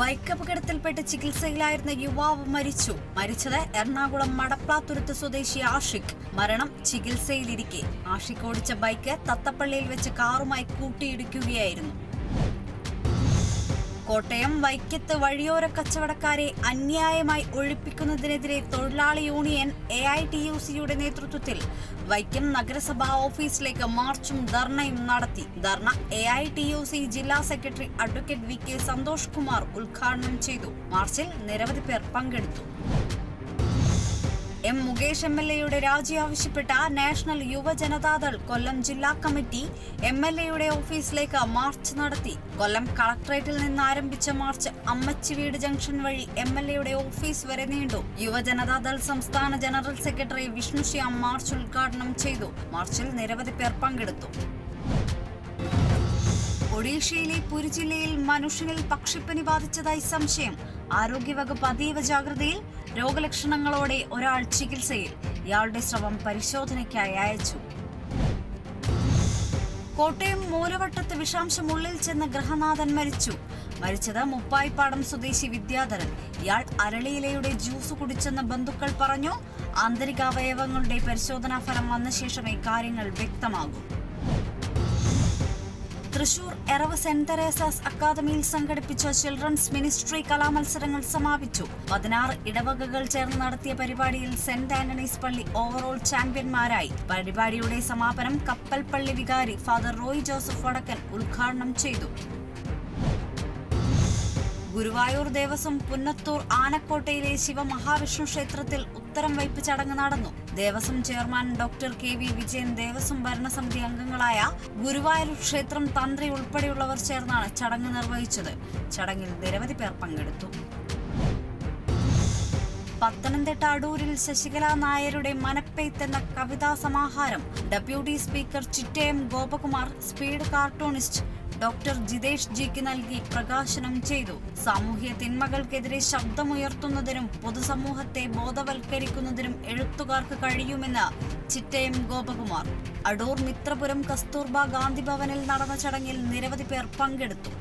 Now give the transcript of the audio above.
Bike അപകടത്തിൽപ്പെട്ട് ചികിത്സയിലായിരുന്ന യുവാവ് മരിച്ചത് എറണാകുളം മടപ്ലാത്തുരുത്ത് സ്വദേശി ആഷിഖ്. മരണം ചികിത്സയിലിരിക്കെ ആഷിഖ് ഓടിച്ച ബൈക്ക് തത്തപ്പള്ളിയിൽ വെച്ച് കാറുമായി കൂട്ടിയിടിക്കുകയായിരുന്നു. കോട്ടയം വൈക്കത്ത് വഴിയോര കച്ചവടക്കാരെ അന്യായമായി ഒഴിപ്പിക്കുന്നതിനെതിരെ തൊഴിലാളി യൂണിയൻ AITUC നേതൃത്വത്തിൽ വൈക്കം നഗരസഭാ ഓഫീസിലേക്ക് മാർച്ചും ധർണയും നടത്തി. ധർണ AITUC ജില്ലാ സെക്രട്ടറി അഡ്വക്കേറ്റ് VK സന്തോഷ് കുമാർ ഉദ്ഘാടനം ചെയ്തു. മാർച്ചിൽ നിരവധി പേർ പങ്കെടുത്തു. M. മുകേഷ് MLA രാജി ആവശ്യപ്പെട്ട നാഷണൽ യുവജനതാദൾ കൊല്ലം ജില്ലാ കമ്മിറ്റി MLA ഓഫീസിലേക്ക് മാർച്ച് നടത്തി. കൊല്ലം കളക്ടറേറ്റിൽ നിന്ന് ആരംഭിച്ച മാർച്ച് അമ്മച്ചിവീട് ജംഗ്ഷൻ വഴി MLA ഓഫീസ് വരെ നീണ്ടു. യുവജനതാദൾ സംസ്ഥാന ജനറൽ സെക്രട്ടറി വിഷ്ണുശ്യാം മാർച്ച് ഉദ്ഘാടനം ചെയ്തു. മാർച്ചിൽ നിരവധി പേർ പങ്കെടുത്തു. ഒഡീഷയിലെ പുരി ജില്ലയിൽ മനുഷ്യനിൽ പക്ഷിപ്പനി ബാധിച്ചതായി സംശയം. ആരോഗ്യവകുപ്പ് അതീവ ജാഗ്രതയിൽ. രോഗലക്ഷണങ്ങളോടെ ഒരാൾ ചികിത്സയിൽ. ഇയാളുടെ സ്രവം പരിശോധനയ്ക്കായി അയച്ചു. കോട്ടയം മൂലവട്ടത്ത് വിഷാംശം ഉള്ളിൽ ചെന്ന് ഗൃഹനാഥൻ മരിച്ചത് മുപ്പായിപ്പാടം സ്വദേശി വിദ്യാധരൻ. ഇയാൾ അരളിയിലയുടെ ജ്യൂസ് കുടിച്ചെന്ന് ബന്ധുക്കൾ പറഞ്ഞു. ആന്തരികാവയവങ്ങളുടെ പരിശോധനാ ഫലം വന്ന ശേഷമേ കാര്യങ്ങൾ വ്യക്തമാകൂ. തൃശൂർ എറവ് സെന്റ് തെരേസാസ് അക്കാദമിയിൽ സംഘടിപ്പിച്ച ചിൽഡ്രൻസ് മിനിസ്ട്രി കലാമത്സരങ്ങൾ സമാപിച്ചു. 16 ഇടവകകൾ ചേർന്ന് നടത്തിയ പരിപാടിയിൽ സെന്റ് ആന്റണീസ് പള്ളി ഓവറോൾ ചാമ്പ്യന്മാരായി. പരിപാടിയുടെ സമാപനം കപ്പൽപ്പള്ളി വികാരി ഫാദർ റോയ് ജോസഫ് വടക്കൻ ഉദ്ഘാടനം ചെയ്തു. ഗുരുവായൂർ ദേവസ്വം പുന്നത്തൂർ ആനക്കോട്ടയിലെ ശിവമഹാവിഷ്ണു ക്ഷേത്രത്തിൽ ഉത്തരം വയ്പ് ചടങ്ങ് നടന്നു. Devaswom chairman doctor KV Vijayan, Devaswom ഭരണസമിതി അംഗങ്ങളായ ഗുരുവായൂർ ക്ഷേത്രം തന്ത്രി ഉൾപ്പെടെയുള്ളവർ ചേർന്നാണ് ചടങ്ങ് നിർവഹിച്ചത്. ചടങ്ങിൽ നിരവധി പേർ പങ്കെടുത്തു. പത്തനംതിട്ട അടൂരിൽ ശശികല നായരുടെ മനപ്പെയ്ത്ത് എന്ന കവിതാ സമാഹാരം deputy speaker Chittayam Gopakumar speed cartoonist doctor Jitesh ജിക്ക് നൽകി പ്രകാശനം ചെയ്തു. സാമൂഹ്യ തിന്മകൾക്കെതിരെ ശബ്ദമുയർത്തുന്നതിനും പൊതുസമൂഹത്തെ ബോധവൽക്കരിക്കുന്നതിനും എഴുത്തുകാർക്ക് കഴിയുമെന്ന് ചിറ്റയം ഗോപകുമാർ. അടൂർ മിത്രപുരം കസ്തൂർബ ഗാന്ധി ഭവനിൽ നടന്ന ചടങ്ങിൽ നിരവധി പേർ പങ്കെടുത്തു.